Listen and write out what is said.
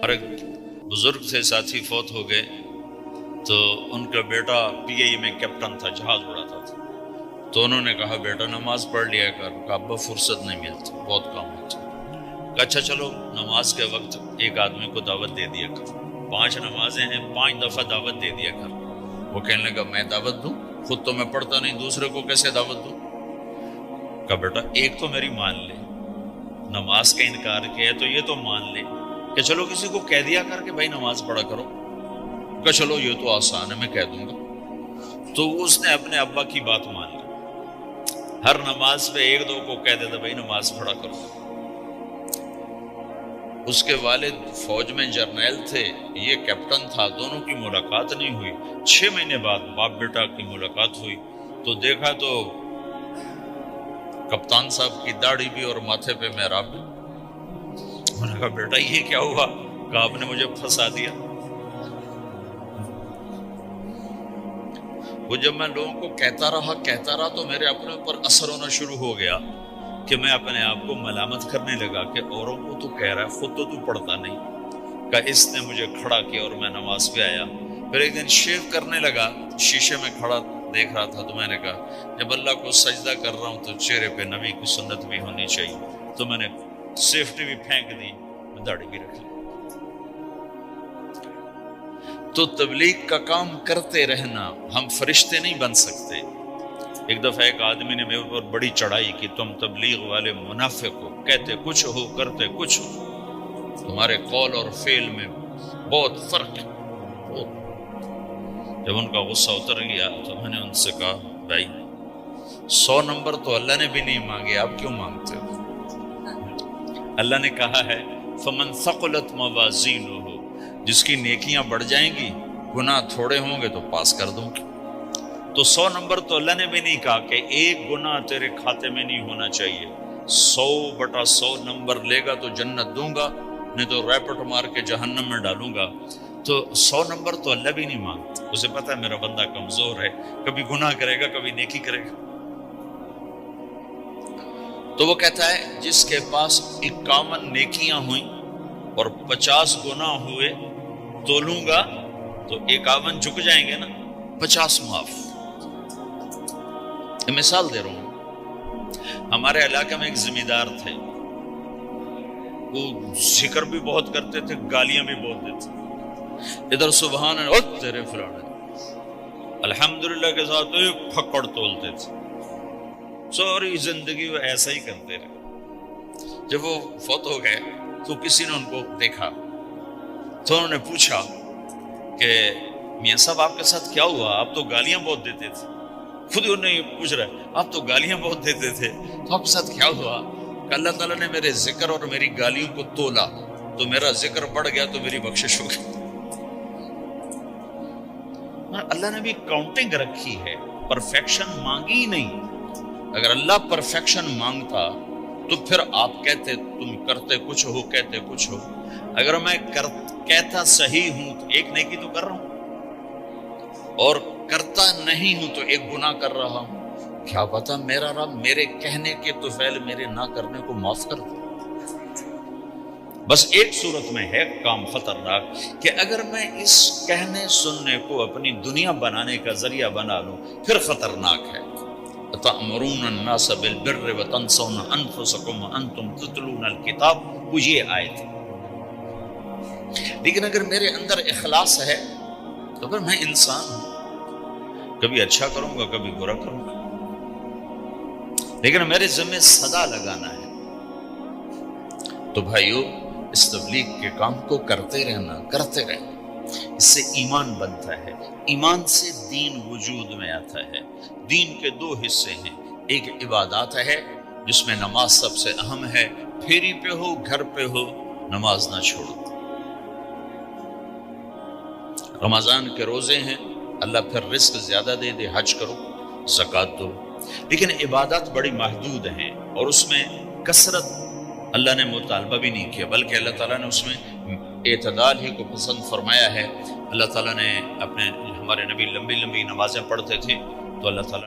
اور ایک بزرگ سے ساتھی فوت ہو گئے تو ان کا بیٹا پی اے میں کیپٹن تھا، جہاز اڑاتا تھا. تو انہوں نے کہا بیٹا نماز پڑھ لیا کر. کہا ابا فرصت نہیں ملتی، بہت کام ہوتا. کہا اچھا چلو نماز کے وقت ایک آدمی کو دعوت دے دیا کر. 5 نمازیں ہیں، 5 دفعہ دعوت دے دیا کر. وہ کہنے لگا میں دعوت دوں؟ خود تو میں پڑھتا نہیں، دوسرے کو کیسے دعوت دوں؟ کہا بیٹا ایک تو میری مان لے، نماز کا انکار کیا ہے تو یہ تو مان لے کہ چلو کسی کو کہہ دیا کر کہ بھائی نماز پڑھا کرو. کہ چلو یہ تو آسان ہے، میں کہہ دوں گا. تو اس نے اپنے ابا کی بات مان لی. ہر نماز پہ 1-2 کو کہہ دیتا بھائی نماز پڑھا کرو. اس کے والد فوج میں جرنیل تھے، یہ کیپٹن تھا. دونوں کی ملاقات نہیں ہوئی. 6 مہینے بعد باپ بیٹا کی ملاقات ہوئی تو دیکھا تو کپتان صاحب کی داڑھی بھی اور ماتھے پہ محراب بھی. انہوں نے کہا بیٹا یہ کیا ہوا؟ کہا آپ نے مجھے پھنسا دیا. وہ جب میں لوگوں کو کہتا رہا تو میرے اپنے اوپر اثر ہونا شروع ہو گیا کہ میں اپنے آپ کو ملامت کرنے لگا کہ اوروں کو تو کہہ رہا ہے، خود تو پڑھتا نہیں. کہ اس نے مجھے کھڑا کیا اور میں نماز پہ آیا. پھر ایک دن شیو کرنے لگا، شیشے میں کھڑا دیکھ رہا تھا تو میں نے کہا جب اللہ کو سجدہ کر رہا ہوں تو چہرے پہ نبی کی سنت بھی ہونی چاہیے. تو میں نے سیفٹی بھی پھینک دی، داڑھی بھی رکھ لی. تو تبلیغ کا کام کرتے رہنا. ہم فرشتے نہیں بن سکتے. ایک دفعہ ایک آدمی نے میرے اوپر بڑی چڑھائی کی، تم تبلیغ والے منافق ہو، کہتے کچھ ہو کرتے کچھ ہو، تمہارے قول اور فعل میں بہت فرق ہے. جب ان کا غصہ اتر گیا تو میں نے ان سے کہا بھائی 100 نمبر تو اللہ نے بھی نہیں مانگے، آپ کیوں مانگتے ہو؟ اللہ نے کہا ہے فمن ثقلت موازینہ، جس کی نیکیاں بڑھ جائیں گی گناہ تھوڑے ہوں گے تو پاس کر دوں گی. تو 100 نمبر تو اللہ نے بھی نہیں کہا کہ ایک گناہ تیرے کھاتے میں نہیں ہونا چاہیے. 100/100 نمبر لے گا تو جنت دوں گا، نہیں تو ریپٹ مار کے جہنم میں ڈالوں گا. تو 100 نمبر تو اللہ بھی نہیں مانگتا. اسے پتا ہے میرا بندہ کمزور ہے، کبھی گناہ کرے گا کبھی نیکی کرے گا. تو وہ کہتا ہے جس کے پاس 51 نیکیاں ہوئیں اور 50 گناہ ہوئے تولوں گا تو 51 جھک جائیں گے نا، 50 معاف. مثال دے رہا ہوں. ہمارے علاقے میں ایک ذمہ دار تھے، وہ ذکر بھی بہت کرتے تھے، گالیاں بھی بہت دیتے. ادھر سبحان اللہ تیرے فلانے، الحمدللہ کے ساتھ ایک پھکڑ تولتے تھے. ساری زندگی وہ ایسا ہی کرتے رہے. جب وہ فوت ہو گئے تو کسی نے ان کو دیکھا تو انہوں نے پوچھا کہ میاں صاحب آپ کے ساتھ کیا ہوا؟ آپ تو گالیاں بہت دیتے تھے. خود انہوں نے پوچھ رہا ہے آپ تو گالیاں بہت دیتے تھے، تو آپ کے ساتھ کیا ہوا؟ کہ اللہ تعالیٰ نے میرے ذکر اور میری گالیوں کو تولا تو میرا ذکر بڑھ گیا تو میری بخشش ہو گئی. اللہ نے بھی کاؤنٹنگ رکھی ہے، پرفیکشن مانگی ہی نہیں. اگر اللہ پرفیکشن مانگتا تو پھر آپ کہتے تم کرتے کچھ ہو کہتے کچھ ہو. اگر میں کہتا صحیح ہوں تو ایک نیکی تو کر رہا ہوں، اور کرتا نہیں ہوں تو ایک گناہ کر رہا ہوں. کیا پتا میرا رب میرے کہنے کے طفیل میرے نہ کرنے کو معاف کر دے. بس ایک صورت میں ہے کام خطرناک کہ اگر میں اس کہنے سننے کو اپنی دنیا بنانے کا ذریعہ بنا لوں پھر خطرناک ہے. تأمرون الناس بالبر وتنسون انفسکم وانتم تتلون الکتاب، وہ یہ آیت. لیکن اگر میرے اندر اخلاص ہے تو پھر میں انسان ہوں، کبھی اچھا کروں گا کبھی برا کروں گا، لیکن میرے ذمہ صدا لگانا ہے. تو بھائیو اس تبلیغ کے کام کو کرتے رہنا. اس سے ایمان بنتا ہے، ایمان سے دین وجود میں آتا ہے. دین کے 2 حصے ہیں، ایک عبادات ہے جس میں نماز سب سے اہم ہے. پھیری پہ ہو گھر پہ ہو نماز نہ چھوڑو. رمضان کے روزے ہیں، اللہ پھر رزق زیادہ دے دے، حج کرو، زکوٰۃ دو. لیکن عبادات بڑی محدود ہیں اور اس میں کثرت اللہ نے مطالبہ بھی نہیں کیا، بلکہ اللہ تعالیٰ نے اس میں اعتدال ہی کو پسند فرمایا ہے. اللہ تعالیٰ نے ہمارے نبی لمبی نمازیں پڑھتے تھے تو اللہ تعالیٰ